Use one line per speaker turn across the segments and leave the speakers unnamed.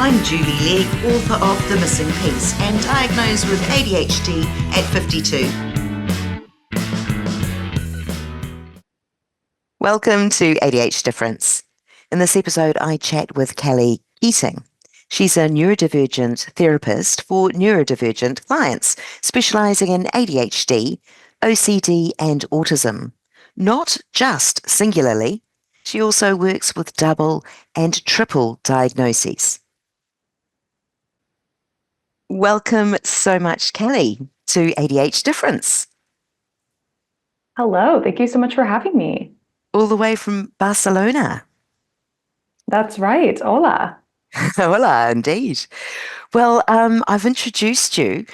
I'm Julie Legg, author of The Missing Piece and diagnosed with ADHD at 52. Welcome to ADHD Difference. In this episode, I chat with Kelly Keating. She's a neurodivergent therapist for neurodivergent clients, specialising in ADHD, OCD and autism. Not just singularly, she also works with double and triple diagnoses. Welcome so much, Kelly, to ADHD Difference.
Hello, thank you so much for having me.
All the way from Barcelona.
That's right. Hola.
Hola, indeed. Well, I've introduced you.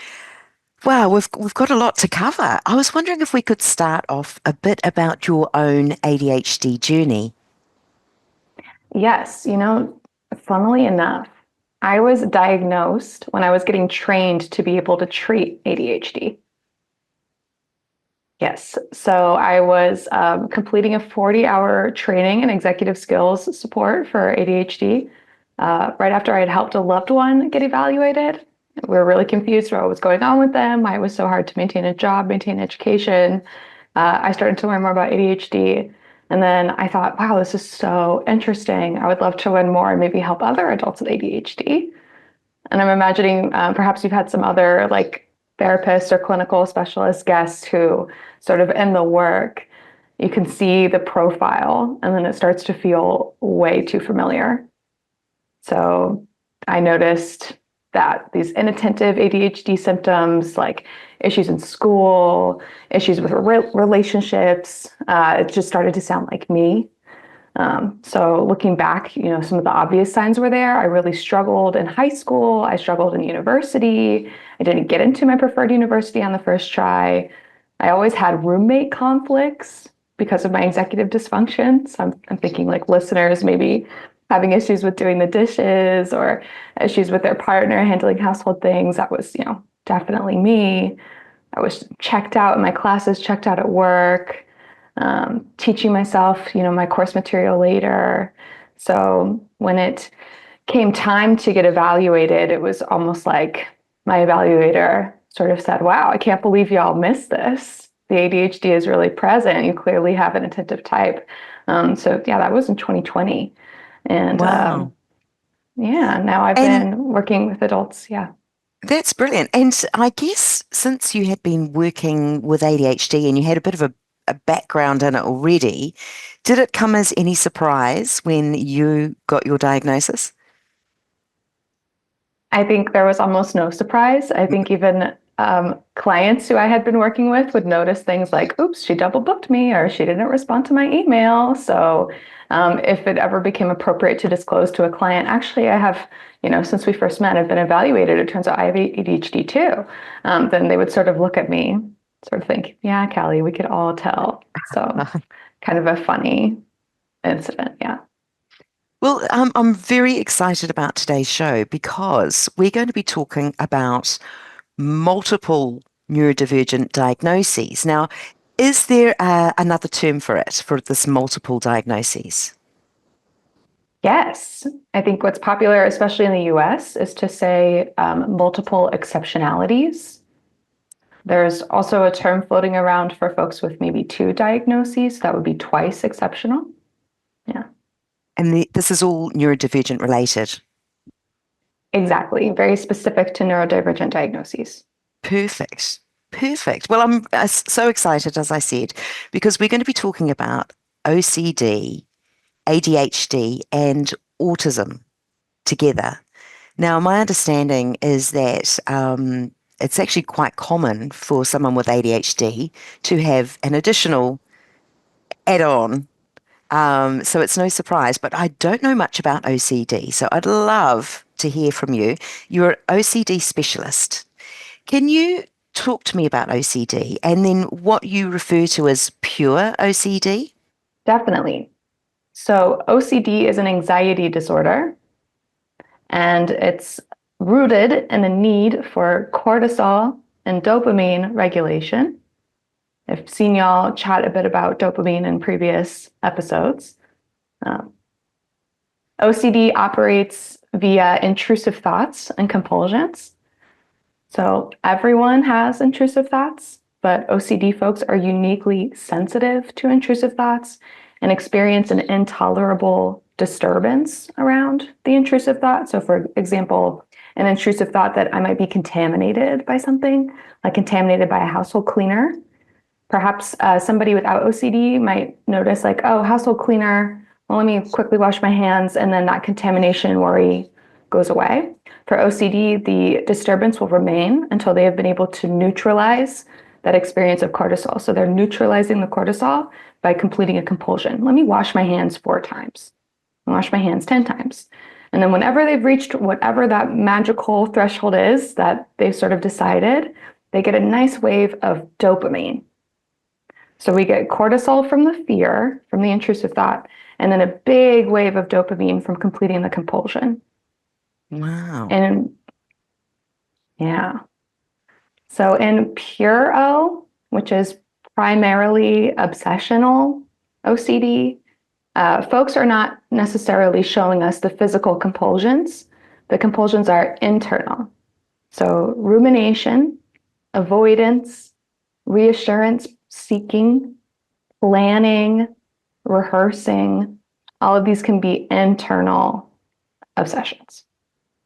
Wow, we've got a lot to cover. I was wondering if we could start off a bit about your own ADHD journey.
Yes, funnily enough, I was diagnosed when I was getting trained to be able to treat ADHD. Yes, so I was completing a 40-hour training in executive skills support for ADHD right after I had helped a loved one get evaluated. We were really confused about what was going on with them. Why it was so hard to maintain a job, maintain education. I started to learn more about ADHD. And then I thought, wow, this is so interesting. I would love to learn more and maybe help other adults with ADHD. And I'm imagining perhaps you've had some other like therapists or clinical specialist guests who sort of in the work, you can see the profile and then it starts to feel way too familiar. So I noticed that these inattentive ADHD symptoms, like issues in school, issues with relationships, it just started to sound like me. So looking back, some of the obvious signs were there. I really struggled in high school. I struggled in university. I didn't get into my preferred university on the first try. I always had roommate conflicts because of my executive dysfunction. So I'm thinking like listeners maybe having issues with doing the dishes or issues with their partner handling household things. That was, definitely me. I was checked out in my classes, checked out at work, teaching myself, my course material later. So when it came time to get evaluated, it was almost like my evaluator sort of said, wow, I can't believe y'all missed this. The ADHD is really present. You clearly have an attentive type. So yeah, that was in 2020. And
Wow.
now I've
And
been working with adults. Yeah.
that's brilliant. And I guess since you had been working with ADHD and you had a bit of a background in it already, did it come as any surprise when you got your diagnosis?
I think there was almost no surprise. I think even clients who I had been working with would notice things like, oops, she double booked me or she didn't respond to my email. So if it ever became appropriate to disclose to a client, actually, I have, since we first met, I've been evaluated. It turns out I have ADHD too. Then they would sort of look at me, sort of think, yeah, Callie, we could all tell. So kind of a funny incident. Yeah.
Well, I'm very excited about today's show because we're going to be talking about multiple neurodivergent diagnoses. Now, is there another term for it, for this multiple diagnoses?
Yes, I think what's popular, especially in the US, is to say multiple exceptionalities. There's also a term floating around for folks with maybe two diagnoses. That would be twice exceptional. Yeah,
And this is all neurodivergent related.
exactly. Very specific to neurodivergent diagnoses.
Perfect. Perfect. Well, I'm so excited, as I said, because we're going to be talking about OCD, ADHD, and autism together. Now, my understanding is that it's actually quite common for someone with ADHD to have an additional add-on. So it's no surprise, but I don't know much about OCD. So I'd love to hear from you. You're an OCD specialist. Can you talk to me about OCD and then what you refer to as pure OCD?
Definitely. So OCD is an anxiety disorder, and it's rooted in the need for cortisol and dopamine regulation. I've seen y'all chat a bit about dopamine in previous episodes. Um, OCD operates via intrusive thoughts and compulsions. So everyone has intrusive thoughts, but OCD folks are uniquely sensitive to intrusive thoughts and experience an intolerable disturbance around the intrusive thought. So, for example, an intrusive thought that I might be contaminated by something, like contaminated by a household cleaner. Perhaps somebody without OCD might notice, like, oh, household cleaner, well, let me quickly wash my hands, and then that contamination worry goes away. For OCD, the disturbance will remain until they have been able to neutralize that experience of cortisol. So they're neutralizing the cortisol by completing a compulsion. Let me wash my hands 4 times, wash my hands 10 times. And then whenever they've reached whatever that magical threshold is that they've sort of decided, they get a nice wave of dopamine. So we get cortisol from the fear, from the intrusive thought, and then a big wave of dopamine from completing the compulsion.
Wow.
And yeah. So in pure O, which is primarily obsessional OCD, folks are not necessarily showing us the physical compulsions. The compulsions are internal. So rumination, avoidance, reassurance seeking, planning, rehearsing, all of these can be internal obsessions.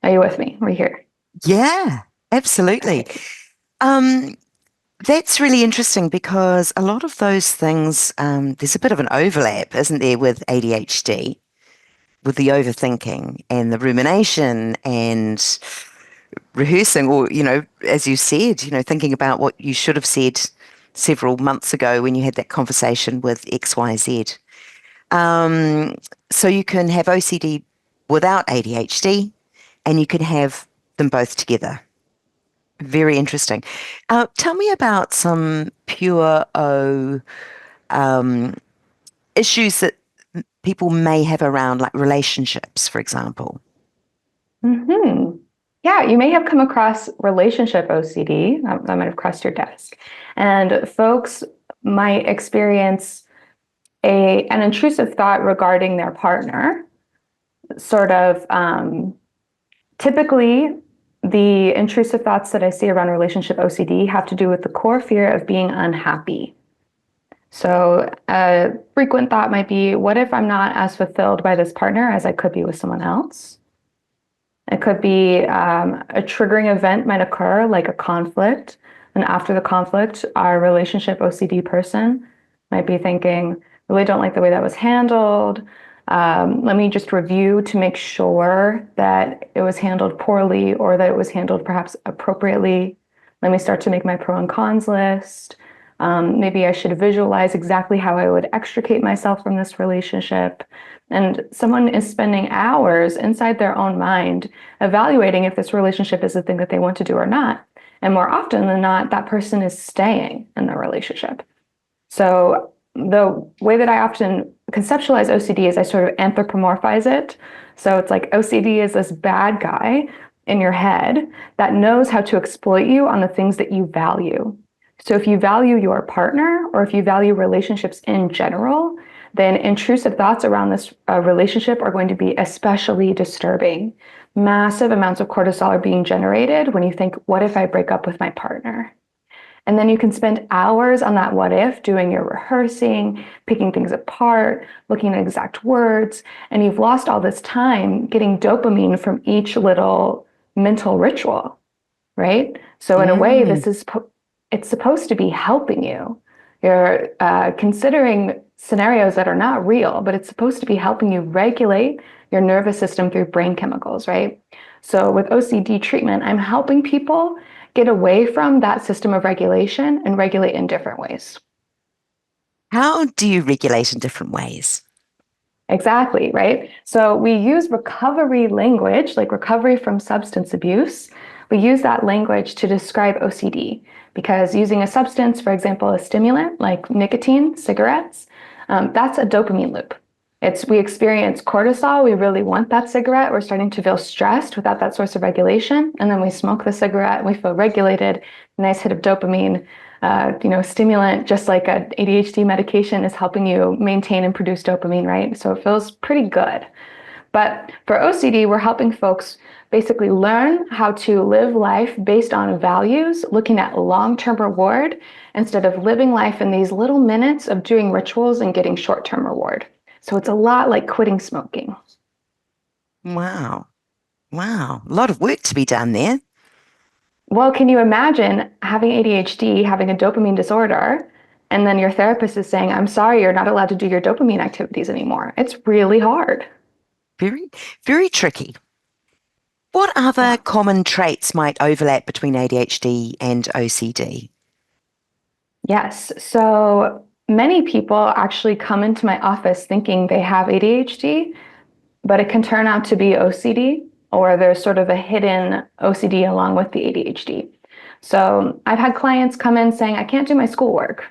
Are you with me? We're here.
Yeah, absolutely. That's really interesting because a lot of those things, there's a bit of an overlap, isn't there, with ADHD, with the overthinking and the rumination and rehearsing, or, as you said, thinking about what you should have said several months ago when you had that conversation with XYZ. So you can have OCD without ADHD, and you can have them both together. Very interesting. Tell me about some pure O issues that people may have around, like relationships, for example.
Mm-hmm. Yeah, you may have come across relationship OCD. That might have crossed your desk. And folks might experience an intrusive thought regarding their partner. Sort of typically, the intrusive thoughts that I see around relationship OCD have to do with the core fear of being unhappy. So a frequent thought might be, what if I'm not as fulfilled by this partner as I could be with someone else? It could be a triggering event might occur, like a conflict. And after the conflict, our relationship OCD person might be thinking, really don't like the way that was handled. Let me just review to make sure that it was handled poorly or that it was handled perhaps appropriately. Let me start to make my pro and cons list. Maybe I should visualize exactly how I would extricate myself from this relationship. And someone is spending hours inside their own mind evaluating if this relationship is the thing that they want to do or not. And more often than not, that person is staying in the relationship. So the way that I often conceptualize OCD is I sort of anthropomorphize it. So it's like OCD is this bad guy in your head that knows how to exploit you on the things that you value. So if you value your partner or if you value relationships in general, then intrusive thoughts around this relationship are going to be especially disturbing. Massive amounts of cortisol are being generated when you think, what if I break up with my partner? And then you can spend hours on that what if, doing your rehearsing, picking things apart, looking at exact words, and you've lost all this time getting dopamine from each little mental ritual, right? So in a way, it's supposed to be helping you. You're considering scenarios that are not real, but it's supposed to be helping you regulate your nervous system through brain chemicals, right? So with OCD treatment, I'm helping people get away from that system of regulation and regulate in different ways.
How do you regulate in different ways?
Exactly, right? So we use recovery language, like recovery from substance abuse. We use that language to describe OCD because using a substance, for example, a stimulant like nicotine, cigarettes, that's a dopamine loop. We experience cortisol. We really want that cigarette. We're starting to feel stressed without that source of regulation. And then we smoke the cigarette. We feel regulated. Nice hit of dopamine. Stimulant, just like an ADHD medication, is helping you maintain and produce dopamine, right? So it feels pretty good. But for OCD, we're helping folks basically learn how to live life based on values, looking at long-term reward instead of living life in these little minutes of doing rituals and getting short-term reward. So it's a lot like quitting smoking.
Wow. Wow. A lot of work to be done there.
Well, can you imagine having ADHD, having a dopamine disorder, and then your therapist is saying, I'm sorry, you're not allowed to do your dopamine activities anymore? It's really hard.
Very, very tricky. What other
Yeah.
common traits might overlap between ADHD and OCD?
Yes. So many people actually come into my office thinking they have ADHD, but it can turn out to be OCD, or there's sort of a hidden OCD along with the ADHD. So I've had clients come in saying, I can't do my schoolwork.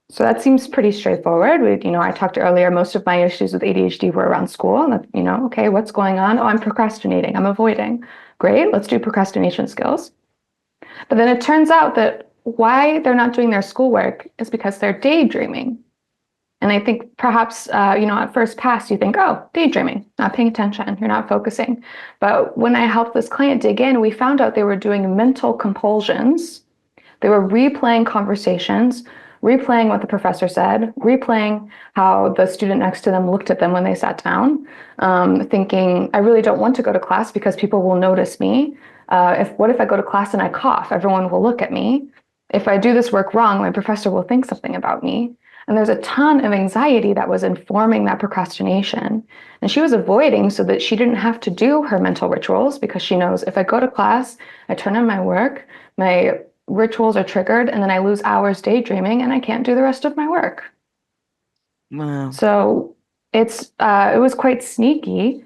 So that seems pretty straightforward. I talked earlier, most of my issues with ADHD were around school. And okay, what's going on? Oh, I'm procrastinating. I'm avoiding. Great, let's do procrastination skills. But then it turns out that why they're not doing their schoolwork is because they're daydreaming. And I think perhaps, at first pass, you think, oh, daydreaming, not paying attention, you're not focusing. But when I helped this client dig in, we found out they were doing mental compulsions. They were replaying conversations, replaying what the professor said, replaying how the student next to them looked at them when they sat down, thinking, I really don't want to go to class because people will notice me. What if I go to class and I cough? Everyone will look at me. If I do this work wrong, my professor will think something about me. And there's a ton of anxiety that was informing that procrastination. And she was avoiding so that she didn't have to do her mental rituals because she knows if I go to class, I turn in my work, my rituals are triggered, and then I lose hours daydreaming and I can't do the rest of my work.
Wow.
So it was quite sneaky.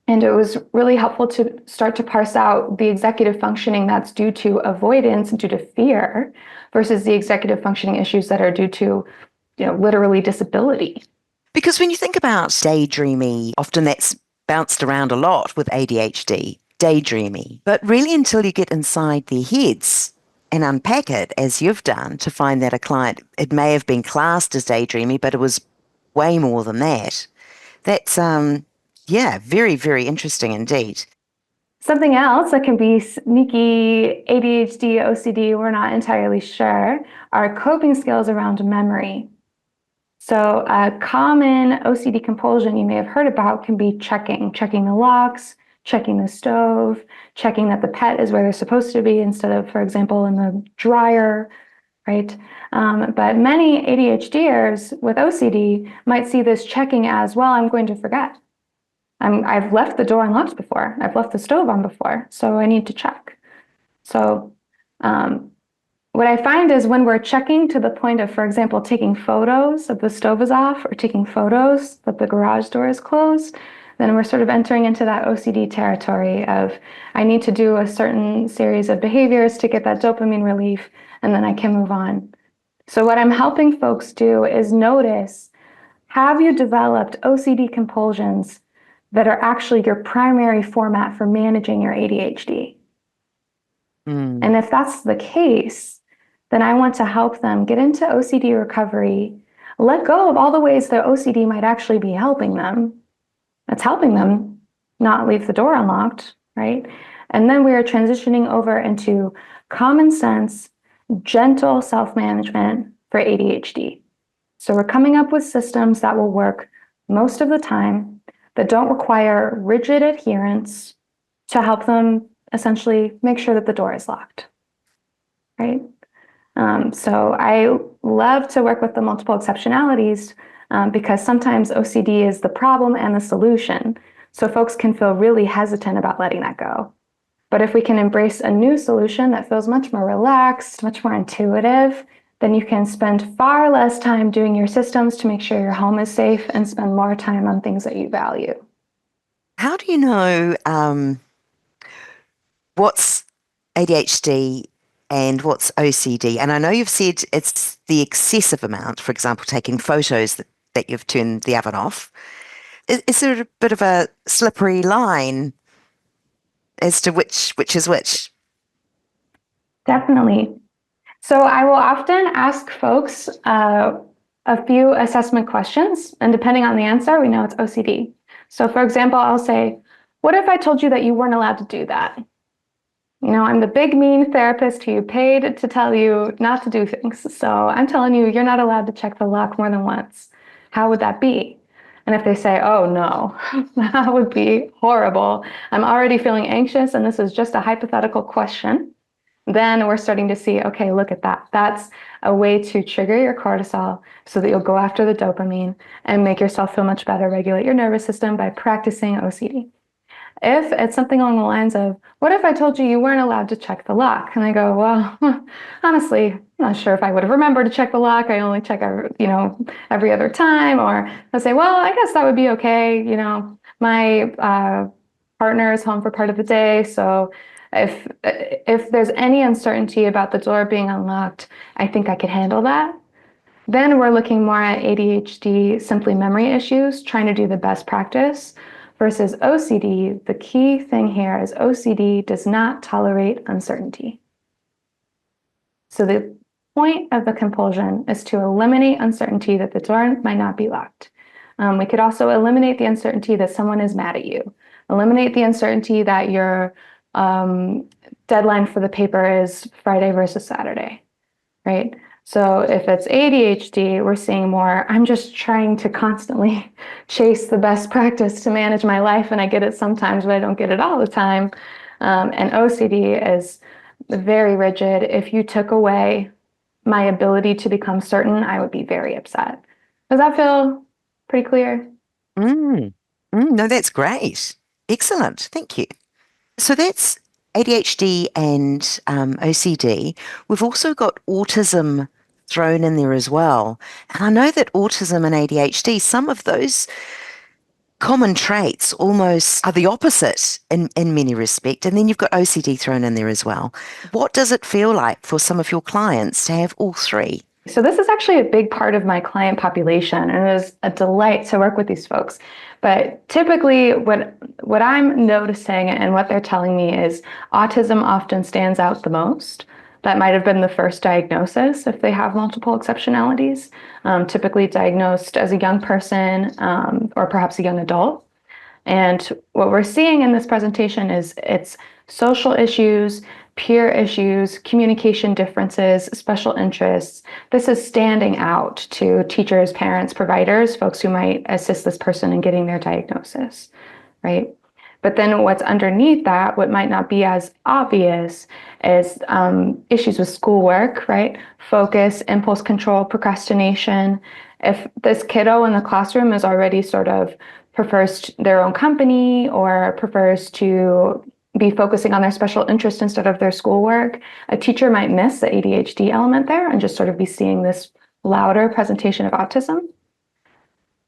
And it was really helpful to start to parse out the executive functioning that's due to avoidance, due to fear, versus the executive functioning issues that are due to, literally disability.
Because when you think about daydreamy, often that's bounced around a lot with ADHD, daydreamy. But really, until you get inside their heads and unpack it, as you've done, to find that a client, it may have been classed as daydreamy, but it was way more than that. That's, yeah, very, very interesting indeed.
Something else that can be sneaky ADHD, OCD, we're not entirely sure, are coping skills around memory. So a common OCD compulsion you may have heard about can be checking the locks, checking the stove, checking that the pet is where they're supposed to be instead of, for example, in the dryer, right? But many ADHDers with OCD might see this checking as, well, I'm going to forget. I've left the door unlocked before. I've left the stove on before, so I need to check. So what I find is when we're checking to the point of, for example, taking photos of the stove is off or taking photos that the garage door is closed, then we're sort of entering into that OCD territory of I need to do a certain series of behaviors to get that dopamine relief, and then I can move on. So what I'm helping folks do is notice, have you developed OCD compulsions that are actually your primary format for managing your ADHD? And if that's the case, then I want to help them get into OCD recovery, let go of all the ways that OCD might actually be helping them. That's helping them not leave the door unlocked, right? And then we are transitioning over into common sense, gentle self-management for ADHD. So we're coming up with systems that will work most of the time, that don't require rigid adherence to help them essentially make sure that the door is locked, right? So I love to work with the multiple exceptionalities because sometimes OCD is the problem and the solution. So folks can feel really hesitant about letting that go. But if we can embrace a new solution that feels much more relaxed, much more intuitive, then you can spend far less time doing your systems to make sure your home is safe and spend more time on things that you value.
How do you know what's ADHD and what's OCD? And I know you've said it's the excessive amount, for example, taking photos that you've turned the oven off. Is there a bit of a slippery line as to which is which?
Definitely. So I will often ask folks a few assessment questions, and depending on the answer, we know it's OCD. So, for example, I'll say, what if I told you that you weren't allowed to do that? I'm the big mean therapist who you paid to tell you not to do things. So I'm telling you, you're not allowed to check the lock more than once. How would that be? And if they say, oh no, that would be horrible. I'm already feeling anxious and this is just a hypothetical question. Then we're starting to see, okay, look at that. That's a way to trigger your cortisol so that you'll go after the dopamine and make yourself feel much better, regulate your nervous system by practicing OCD. If it's something along the lines of, what if I told you you weren't allowed to check the lock? And I go, well, honestly, I'm not sure if I would have remembered to check the lock. I only check every other time. Or I'll say, well, I guess that would be okay. My partner is home for part of the day. So if there's any uncertainty about the door being unlocked, I think I could handle that. Then we're looking more at ADHD, simply memory issues, trying to do the best practice. Versus OCD, the key thing here is OCD does not tolerate uncertainty. So the point of the compulsion is to eliminate uncertainty that the door might not be locked. We could also eliminate the uncertainty that someone is mad at you. Eliminate the uncertainty that your deadline for the paper is Friday versus Saturday, right? So if it's ADHD, we're seeing more, I'm just trying to constantly chase the best practice to manage my life, and I get it sometimes, but I don't get it all the time. And OCD is very rigid. If you took away my ability to become certain, I would be very upset. Does that feel pretty clear?
No, that's great. Excellent. Thank you. So that's ADHD and OCD. We've also got autism thrown in there as well. And I know that autism and ADHD, some of those common traits almost are the opposite in many respects. And then you've got OCD thrown in there as well. What does it feel like for some of your clients to have all three?
So this is actually a big part of my client population, and it is a delight to work with these folks. But typically what I'm noticing and what they're telling me is autism often stands out the most. That might have been the first diagnosis if they have multiple exceptionalities, typically diagnosed as a young person or perhaps a young adult. And what we're seeing in this presentation is it's social issues, peer issues, communication differences, special interests. This is standing out to teachers, parents, providers, folks who might assist this person in getting their diagnosis, right? But then what's underneath that, what might not be as obvious, is issues with schoolwork, right? Focus, impulse control, procrastination. If this kiddo in the classroom is already sort of prefers their own company or prefers to be focusing on their special interest instead of their schoolwork, a teacher might miss the ADHD element there and just sort of be seeing this louder presentation of autism.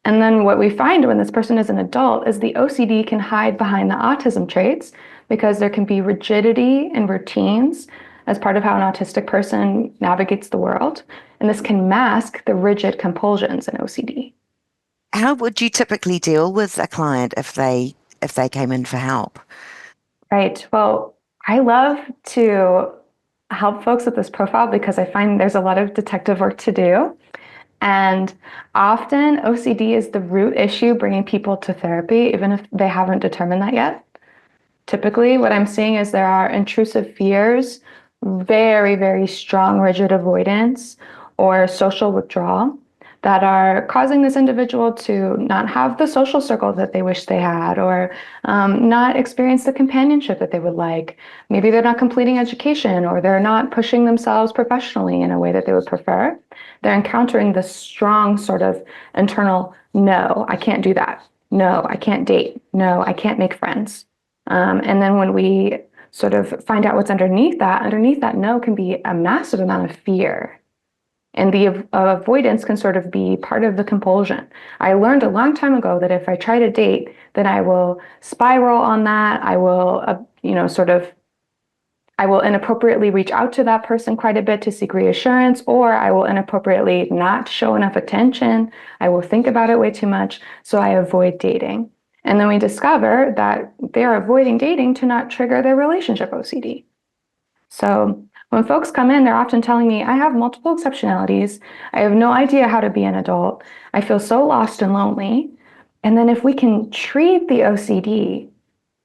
And then what we find when this person is an adult is the OCD can hide behind the autism traits because there can be rigidity in routines as part of how an autistic person navigates the world. And this can mask the rigid compulsions in OCD.
How would you typically deal with a client if they came in for help?
Right. Well, I love to help folks with this profile because I find there's a lot of detective work to do. And often OCD is the root issue bringing people to therapy, even if they haven't determined that yet. Typically, what I'm seeing is there are intrusive fears, very, very strong rigid avoidance, or social withdrawal that are causing this individual to not have the social circle that they wish they had, or not experience the companionship that they would like. Maybe they're not completing education, or they're not pushing themselves professionally in a way that they would prefer. They're encountering this strong sort of internal, no, I can't do that. No, I can't date. No, I can't make friends. And then when we sort of find out what's underneath that no can be a massive amount of fear. And the avoidance can sort of be part of the compulsion. I learned a long time ago that if I try to date, then I will spiral on that. I will, I will inappropriately reach out to that person quite a bit to seek reassurance, or I will inappropriately not show enough attention. I will think about it way too much, so I avoid dating. And then we discover that they're avoiding dating to not trigger their relationship OCD. So when folks come in, they're often telling me, I have multiple exceptionalities. I have no idea how to be an adult. I feel so lost and lonely. And then if we can treat the OCD,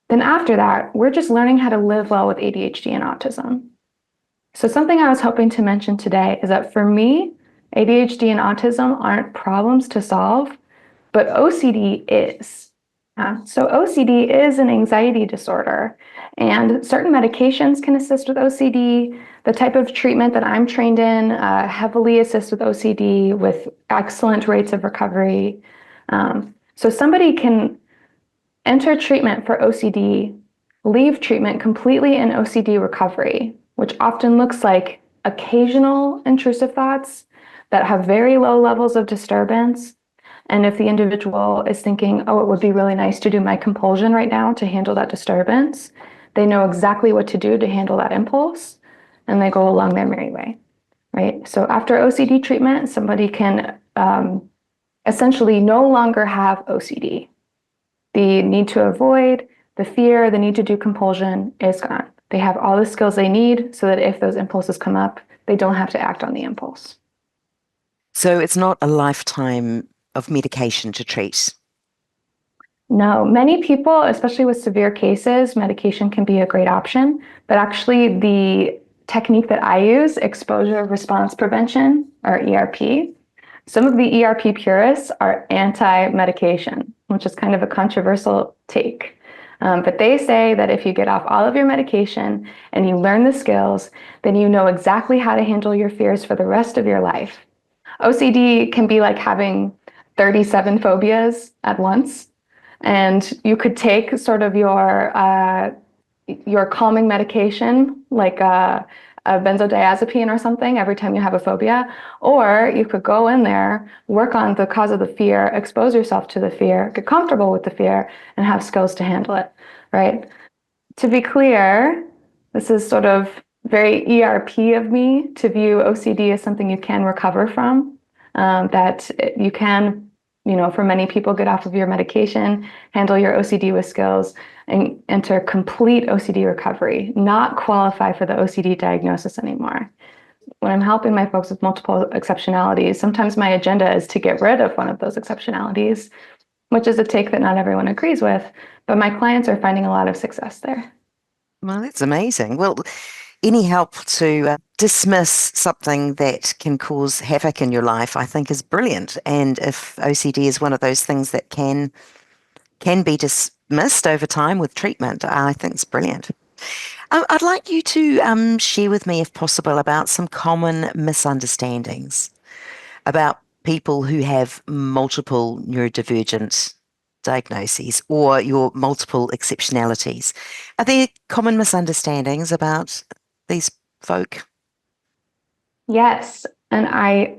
then after that, we're just learning how to live well with ADHD and autism. So something I was hoping to mention today is that for me, ADHD and autism aren't problems to solve, but OCD is. So OCD is an anxiety disorder, and certain medications can assist with OCD. The type of treatment that I'm trained in heavily assists with OCD with excellent rates of recovery. So somebody can enter treatment for OCD, leave treatment completely in OCD recovery, which often looks like occasional intrusive thoughts that have very low levels of disturbance. And if the individual is thinking, oh, it would be really nice to do my compulsion right now to handle that disturbance, they know exactly what to do to handle that impulse, and they go along their merry way, right? So after OCD treatment, somebody can essentially no longer have OCD. The need to avoid, the fear, the need to do compulsion is gone. They have all the skills they need so that if those impulses come up, they don't have to act on the impulse.
So it's not a lifetime of medication to treat.
No, many people, especially with severe cases, medication can be a great option. But actually, the technique that I use, exposure response prevention, or ERP, some of the ERP purists are anti-medication, which is kind of a controversial take. But they say that if you get off all of your medication and you learn the skills, then you know exactly how to handle your fears for the rest of your life. OCD can be like having 37 phobias at once. And you could take sort of your calming medication, like a benzodiazepine or something, every time you have a phobia, or you could go in there, work on the cause of the fear, expose yourself to the fear, get comfortable with the fear, and have skills to handle it, right? To be clear, this is sort of very ERP of me to view OCD as something you can recover from, that you can, for many people, get off of your medication, handle your OCD with skills, and enter complete OCD recovery, not qualify for the OCD diagnosis anymore. When I'm helping my folks with multiple exceptionalities, sometimes my agenda is to get rid of one of those exceptionalities, which is a take that not everyone agrees with, but my clients are finding a lot of success there.
Well, that's amazing. Well, any help to dismiss something that can cause havoc in your life, I think, is brilliant. And if OCD is one of those things that can be dismissed over time with treatment, I think it's brilliant. I'd like you to share with me, if possible, about some common misunderstandings about people who have multiple neurodivergent diagnoses or your multiple exceptionalities. Are there common misunderstandings about these folk?
Yes, and I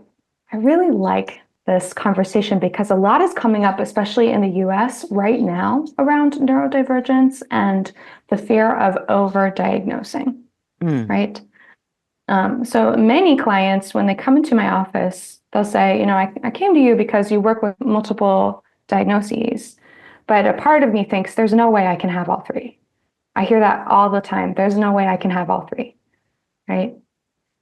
really like this conversation because a lot is coming up, especially in the US right now, around neurodivergence and the fear of overdiagnosing,
Mm.
right? So many clients, when they come into my office, they'll say, I came to you because you work with multiple diagnoses, but a part of me thinks there's no way I can have all three. I hear that all the time. There's no way I can have all three, right?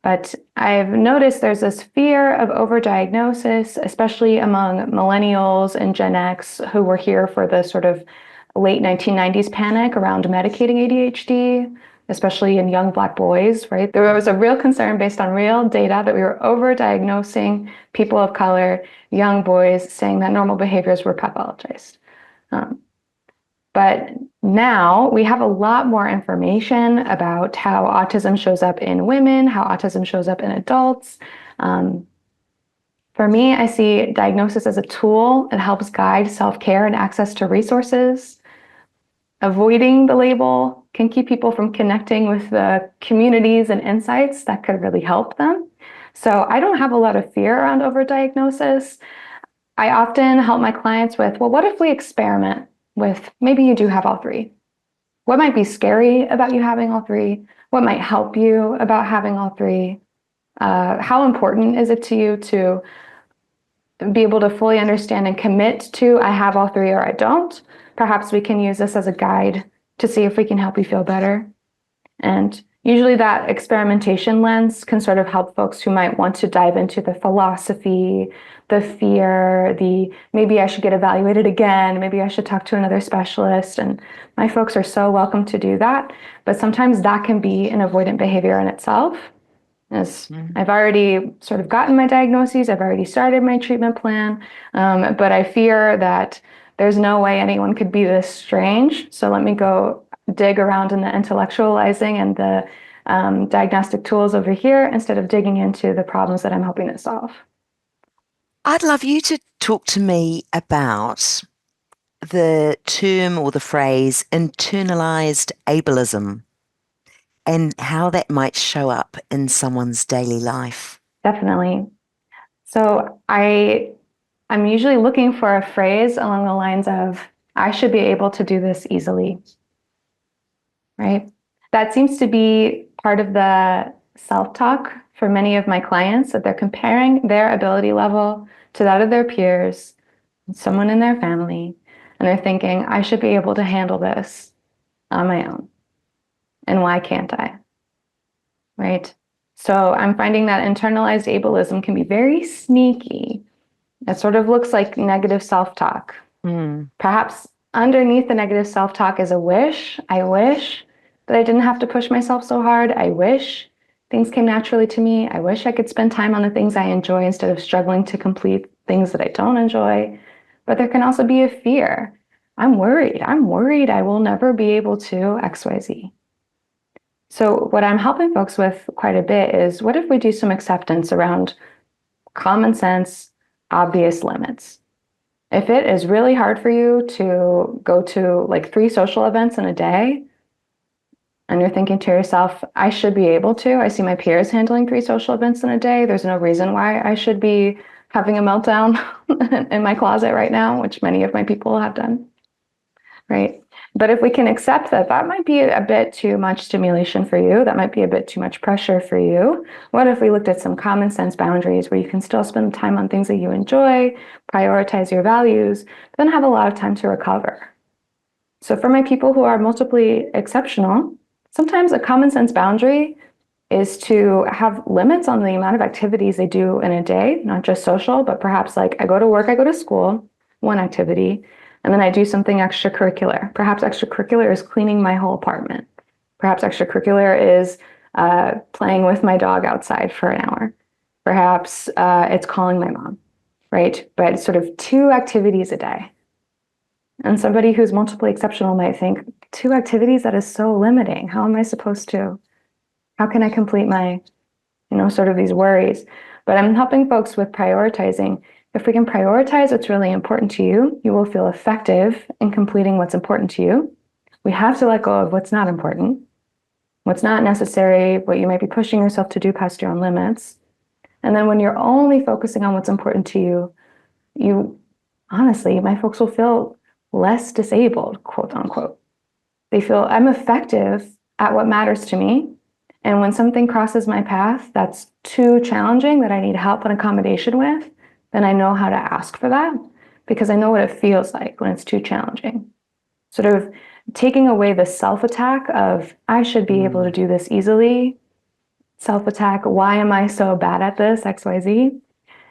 But I've noticed there's this fear of overdiagnosis, especially among millennials and Gen X who were here for the sort of late 1990s panic around medicating ADHD, especially in young Black boys, right? There was a real concern based on real data that we were overdiagnosing people of color, young boys, saying that normal behaviors were pathologized. But now we have a lot more information about how autism shows up in women, how autism shows up in adults. For me, I see diagnosis as a tool. It helps guide self-care and access to resources. Avoiding the label can keep people from connecting with the communities and insights that could really help them. So I don't have a lot of fear around overdiagnosis. I often help my clients with, well, what if we experiment with maybe you do have all three? What might be scary about you having all three? What might help you about having all three? How important is it to you to be able to fully understand and commit to I have all three or I don't? Perhaps we can use this as a guide to see if we can help you feel better. And Usually that experimentation lens can sort of help folks who might want to dive into the philosophy, the fear, the maybe I should get evaluated again, maybe I should talk to another specialist. And my folks are so welcome to do that. But sometimes that can be an avoidant behavior in itself. As I've already sort of gotten my diagnoses, I've already started my treatment plan, but I fear that there's no way anyone could be this strange. So let me go dig around in the intellectualizing and the diagnostic tools over here instead of digging into the problems that I'm hoping to solve.
I'd love you to talk to me about the term or the phrase internalized ableism and how that might show up in someone's daily life.
Definitely. So I'm usually looking for a phrase along the lines of, I should be able to do this easily, right? That seems to be part of the self-talk for many of my clients, that they're comparing their ability level to that of their peers, someone in their family, and they're thinking, I should be able to handle this on my own. And why can't I? Right? So I'm finding that internalized ableism can be very sneaky. It sort of looks like negative self-talk. Perhaps underneath the negative self-talk is a wish. I wish that I didn't have to push myself so hard. I wish things came naturally to me. I wish I could spend time on the things I enjoy instead of struggling to complete things that I don't enjoy. But there can also be a fear. I'm worried. I'm worried I will never be able to XYZ. So what I'm helping folks with quite a bit is, what if we do some acceptance around common sense, obvious limits? If it is really hard for you to go to like 3 social events in a day, and you're thinking to yourself, I should be able to, I see my peers handling 3 social events in a day, there's no reason why I should be having a meltdown in my closet right now, which many of my people have done, right? But if we can accept that that might be a bit too much stimulation for you, that might be a bit too much pressure for you, what if we looked at some common sense boundaries where you can still spend time on things that you enjoy, prioritize your values, then have a lot of time to recover? So for my people who are multiply exceptional, sometimes a common sense boundary is to have limits on the amount of activities they do in a day, not just social, but perhaps like I go to work, I go to school, one activity, and then I do something extracurricular. Perhaps extracurricular is cleaning my whole apartment. Perhaps extracurricular is playing with my dog outside for an hour. Perhaps it's calling my mom, right? But it's sort of 2 activities a day. And somebody who's multiply exceptional might think, 2 activities, that is so limiting. How am I supposed to? How can I complete my, sort of these worries? But I'm helping folks with prioritizing. If we can prioritize what's really important to you, you will feel effective in completing what's important to you. We have to let go of what's not important, what's not necessary, what you might be pushing yourself to do past your own limits. And then when you're only focusing on what's important to you, honestly, my folks will feel less disabled, quote unquote. They feel I'm effective at what matters to me. And when something crosses my path that's too challenging that I need help and accommodation with, then I know how to ask for that because I know what it feels like when it's too challenging. Sort of taking away the self-attack of, I should be able to do this easily, self-attack, why am I so bad at this, XYZ,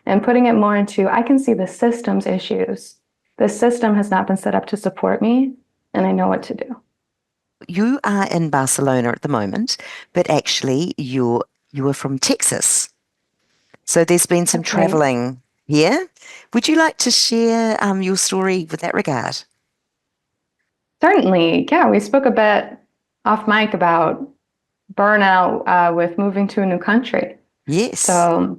and putting it more into, I can see the system's issues. The system has not been set up to support me, and I know what to do.
You are in Barcelona at the moment, but actually you are from Texas. So there's been some
That's right.
traveling here. Would you like to share your story with that regard?
Certainly. Yeah, we spoke a bit off mic about burnout with moving to a new country.
Yes.
So,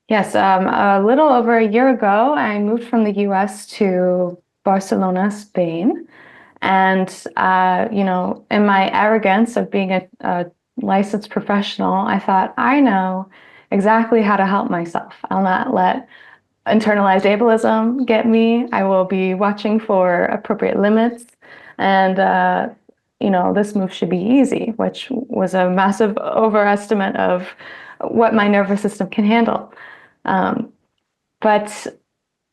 yes, a little over a year ago, I moved from the US to Barcelona, Spain. And, in my arrogance of being a licensed professional, I thought, I know exactly how to help myself. I'll not let internalized ableism get me. I will be watching for appropriate limits. And, this move should be easy, which was a massive overestimate of what my nervous system can handle. But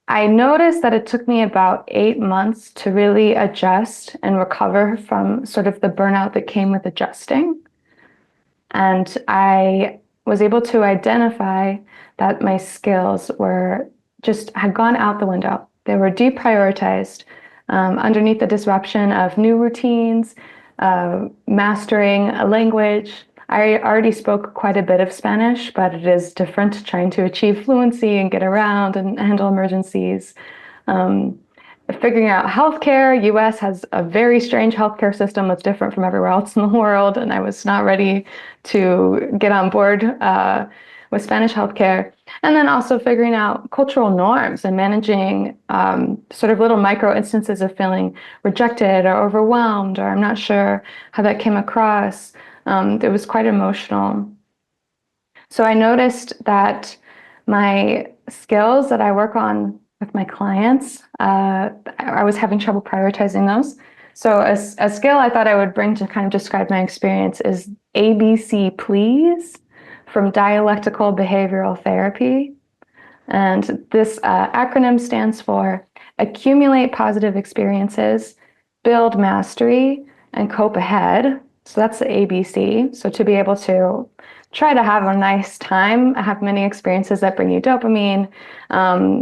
I noticed that it took me about 8 months to really adjust and recover from sort of the burnout that came with adjusting. And I was able to identify that my skills had gone out the window. They were deprioritized underneath the disruption of new routines, mastering a language. I already spoke quite a bit of Spanish, but it is different trying to achieve fluency and get around and handle emergencies. Figuring out healthcare. US has a very strange healthcare system that's different from everywhere else in the world, and I was not ready to get on board with Spanish healthcare. And then also figuring out cultural norms and managing sort of little micro instances of feeling rejected or overwhelmed, or I'm not sure how that came across. It was quite emotional. So I noticed that my skills that I work on with my clients, I was having trouble prioritizing those. So a skill I thought I would bring to kind of describe my experience is ABC Please from Dialectical Behavioral Therapy. And this acronym stands for Accumulate Positive Experiences, Build Mastery, and Cope Ahead. So that's the ABC. So to be able to try to have a nice time, have many experiences that bring you dopamine,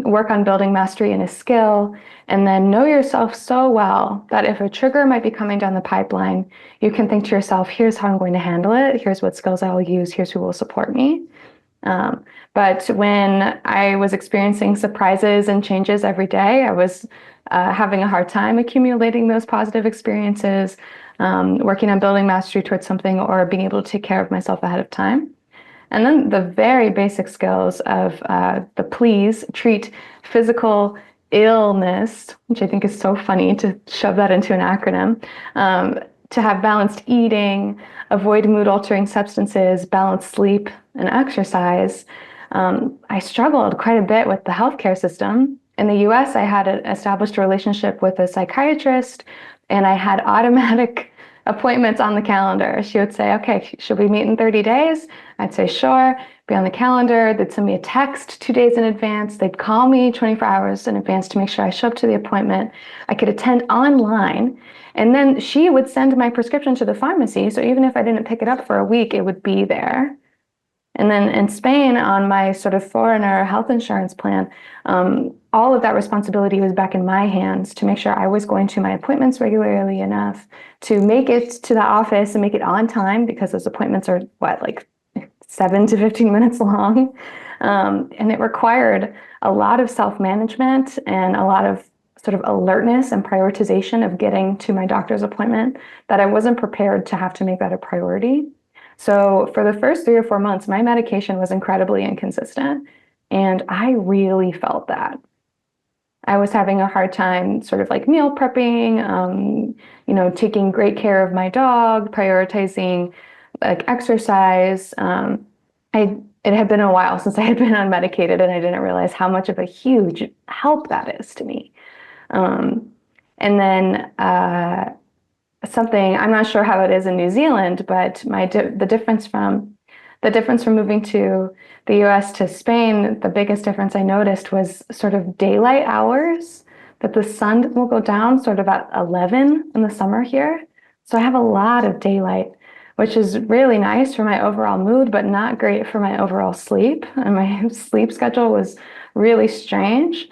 work on building mastery in a skill, and then know yourself so well that if a trigger might be coming down the pipeline, you can think to yourself, here's how I'm going to handle it. Here's what skills I will use. Here's who will support me. But when I was experiencing surprises and changes every day, I was having a hard time accumulating those positive experiences, working on building mastery towards something, or being able to take care of myself ahead of time. And then the very basic skills of the please, treat physical illness, which I think is so funny to shove that into an acronym, to have balanced eating, avoid mood-altering substances, balanced sleep, and exercise. I struggled quite a bit with the healthcare system. In the US, I had established a relationship with a psychiatrist, and I had automatic appointments on the calendar. She would say, okay, should we meet in 30 days? I'd say, sure, be on the calendar. They'd send me a text 2 days in advance. They'd call me 24 hours in advance to make sure I show up to the appointment. I could attend online. And then she would send my prescription to the pharmacy. So even if I didn't pick it up for a week, it would be there. And then in Spain, on my sort of foreigner health insurance plan, all of that responsibility was back in my hands to make sure I was going to my appointments regularly enough to make it to the office and make it on time, because those appointments are like 7 to 15 minutes long. And it required a lot of self-management and a lot of sort of alertness and prioritization of getting to my doctor's appointment that I wasn't prepared to have to make that a priority. So for the first 3 or 4 months, my medication was incredibly inconsistent, and I really felt that. I was having a hard time sort of like meal prepping, taking great care of my dog, prioritizing like exercise. It had been a while since I had been unmedicated, and I didn't realize how much of a huge help that is to me. And then something, I'm not sure how it is in New Zealand, but the difference from moving to the US to Spain, the biggest difference I noticed was sort of daylight hours, that the sun will go down sort of at 11 in the summer here. So I have a lot of daylight, which is really nice for my overall mood, but not great for my overall sleep. And my sleep schedule was really strange.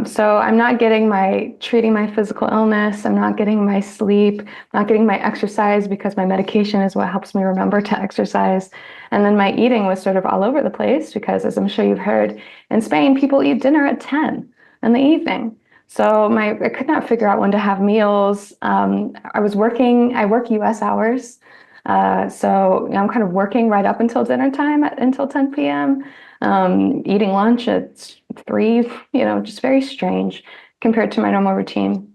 So I'm not treating my physical illness. I'm not getting my sleep, not getting my exercise, because my medication is what helps me remember to exercise. And then my eating was sort of all over the place because, as I'm sure you've heard, in Spain, people eat dinner at 10 in the evening. So I could not figure out when to have meals. I work US hours. So I'm kind of working right up until dinner time until 10 p.m. Eating lunch at 3, just very strange compared to my normal routine.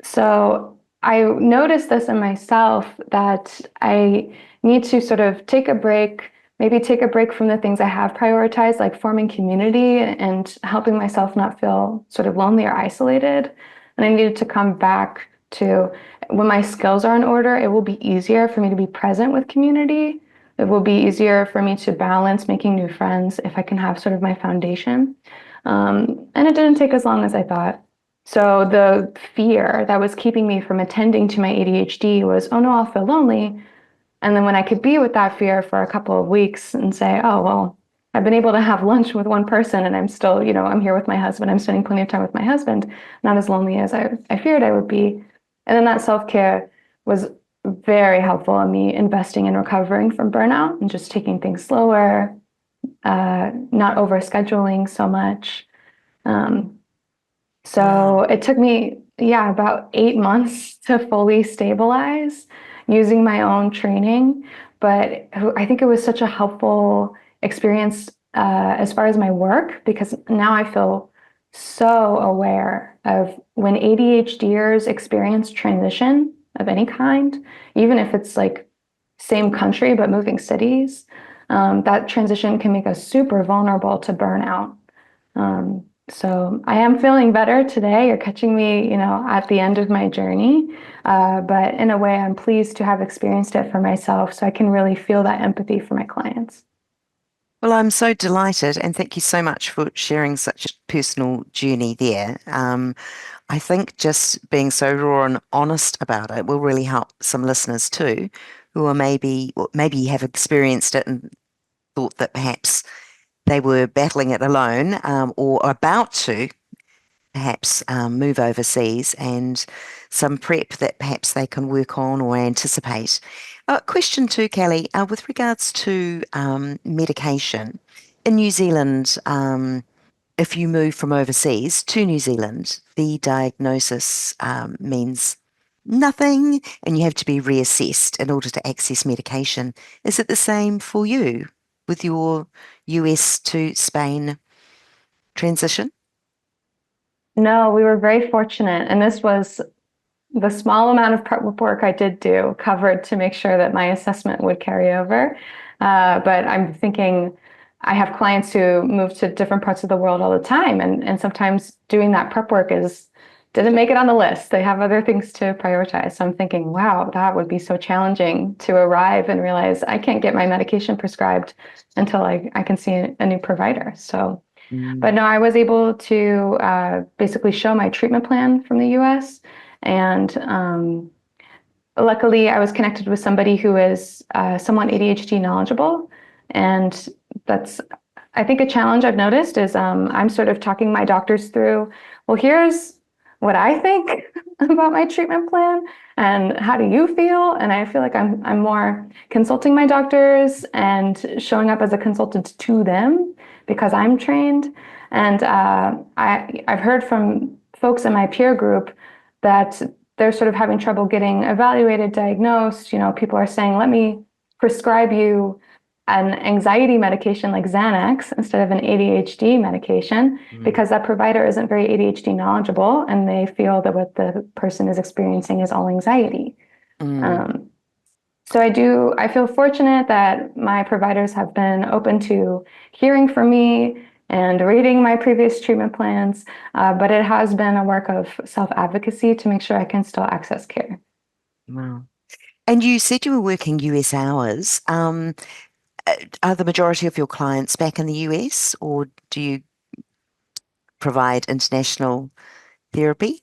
So I noticed this in myself, that I need to sort of take a break, maybe take a break from the things I have prioritized, like forming community and helping myself not feel sort of lonely or isolated. And I needed to come back to, when my skills are in order, it will be easier for me to be present with community. It will be easier for me to balance making new friends if I can have sort of my foundation. And it didn't take as long as I thought. So the fear that was keeping me from attending to my ADHD was, oh no, I'll feel lonely. And then when I could be with that fear for a couple of weeks and say, oh, well, I've been able to have lunch with one person and I'm still, I'm here with my husband. I'm spending plenty of time with my husband, not as lonely as I feared I would be. And then that self-care was very helpful in me investing in recovering from burnout and just taking things slower, not over scheduling so much. Um, so it took me, about 8 months to fully stabilize using my own training. But I think it was such a helpful experience as far as my work, because now I feel so aware of when ADHDers experience transition of any kind, even if it's like same country but moving cities, that transition can make us super vulnerable to burnout. So I am feeling better today. You're catching me, at the end of my journey. But in a way, I'm pleased to have experienced it for myself so I can really feel that empathy for my clients.
Well, I'm so delighted, and thank you so much for sharing such a personal journey there. I think just being so raw and honest about it will really help some listeners too, who are maybe have experienced it and thought that perhaps they were battling it alone, or about to perhaps move overseas, and some prep that perhaps they can work on or anticipate. Question two, Kelly, with regards to medication in New Zealand, if you move from overseas to New Zealand, the diagnosis means nothing and you have to be reassessed in order to access medication. Is it the same for you with your US to Spain transition?
No, we were very fortunate. And this was the small amount of prep work I did do covered to make sure that my assessment would carry over. But I'm thinking I have clients who move to different parts of the world all the time, and sometimes doing that prep work didn't make it on the list. They have other things to prioritize. So I'm thinking, wow, that would be so challenging to arrive and realize I can't get my medication prescribed until I can see a new provider. So, but
Mm.
no, I was able to basically show my treatment plan from the US. And luckily, I was connected with somebody who is somewhat ADHD knowledgeable. And that's, I think, a challenge I've noticed is I'm sort of talking my doctors through, well, here's what I think about my treatment plan, and how do you feel? And I feel like I'm more consulting my doctors and showing up as a consultant to them because I'm trained. And I've heard from folks in my peer group that they're sort of having trouble getting evaluated, diagnosed. People are saying, let me prescribe you an anxiety medication like Xanax instead of an ADHD medication,
Mm.
because that provider isn't very ADHD knowledgeable and they feel that what the person is experiencing is all anxiety.
Mm.
Um, so I feel fortunate that my providers have been open to hearing from me and reading my previous treatment plans, but it has been a work of self-advocacy to make sure I can still access care.
Wow. And you said you were working US hours. Are the majority of your clients back in the US, or do you provide international therapy?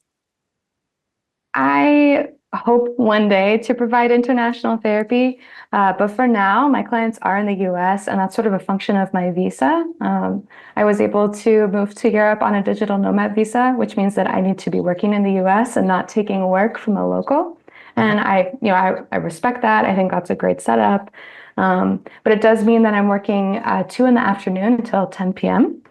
I hope one day to provide international therapy, but for now, my clients are in the US, and that's sort of a function of my visa. I was able to move to Europe on a digital nomad visa, which means that I need to be working in the US and not taking work from a local.
Mhm.
And I respect that. I think that's a great setup. But it does mean that I'm working 2 in the afternoon until 10 p.m.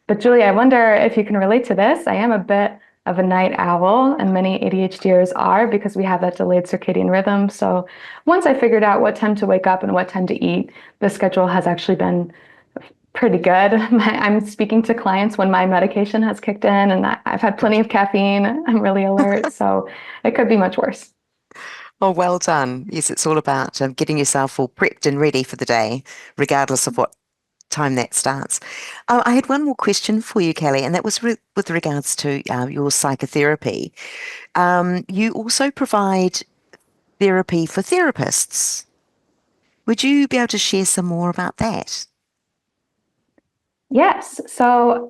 But Julie, I wonder if you can relate to this. I am a bit of a night owl, and many ADHDers are because we have that delayed circadian rhythm. So once I figured out what time to wake up and what time to eat, the schedule has actually been pretty good. I'm speaking to clients when my medication has kicked in, and I've had plenty of caffeine. I'm really alert, so it could be much worse.
Oh, well done. Yes, it's all about getting yourself all prepped and ready for the day, regardless of what time that starts. I had one more question for you, Kelly, and that was with regards to your psychotherapy. You also provide therapy for therapists. Would you be able to share some more about that?
Yes. So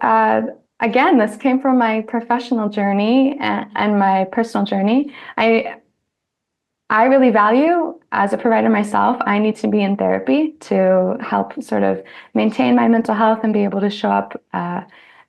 again, this came from my professional journey and my personal journey. I really value as a provider myself, I need to be in therapy to help sort of maintain my mental health and be able to show up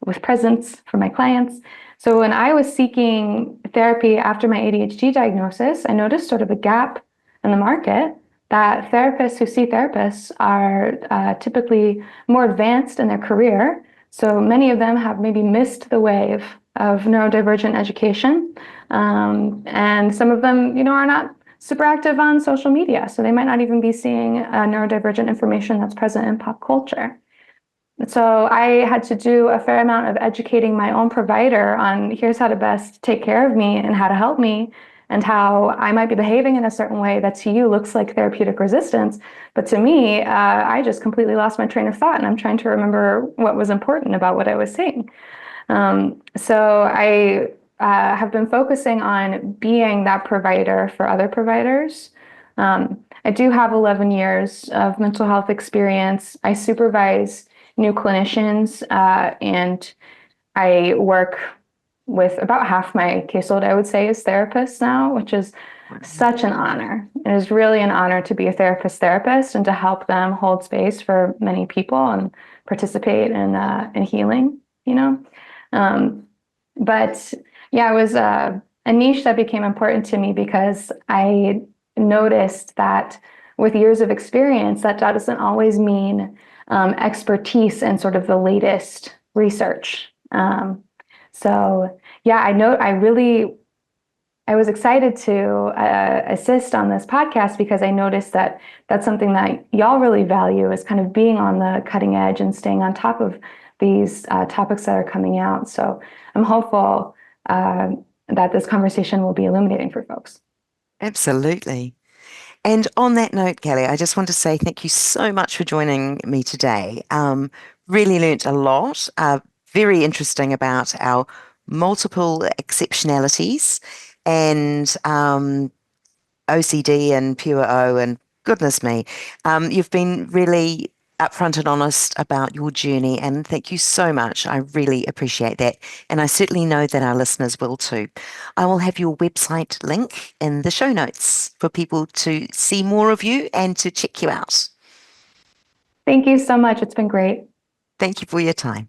with presence for my clients. So when I was seeking therapy after my ADHD diagnosis, I noticed sort of a gap in the market that therapists who see therapists are typically more advanced in their career. So many of them have maybe missed the wave of neurodivergent education. And some of them, are not super active on social media. So they might not even be seeing neurodivergent information that's present in pop culture. So I had to do a fair amount of educating my own provider on here's how to best take care of me and how to help me and how I might be behaving in a certain way that to you looks like therapeutic resistance. But to me, I just completely lost my train of thought and I'm trying to remember what was important about what I was saying. So I have been focusing on being that provider for other providers. I do have 11 years of mental health experience. I supervise new clinicians, and I work with about half my caseload, I would say, is therapists now, which is such an honor. It is really an honor to be a therapist and to help them hold space for many people and participate in healing, But yeah, it was a niche that became important to me because I noticed that with years of experience, that doesn't always mean expertise in sort of the latest research. So yeah, I was excited to assist on this podcast because I noticed that that's something that y'all really value is kind of being on the cutting edge and staying on top of these topics that are coming out. So I'm hopeful that this conversation will be illuminating for folks.
Absolutely. And on that note, Kelly, I just want to say thank you so much for joining me today. Really learnt a lot, very interesting about our multiple exceptionalities and OCD and Pure O, and goodness me, you've been really upfront and honest about your journey, and thank you so much. I really appreciate that, and I certainly know that our listeners will too. I will have your website link in the show notes for people to see more of you and to check you out.
Thank you so much. It's been great.
Thank you for your time.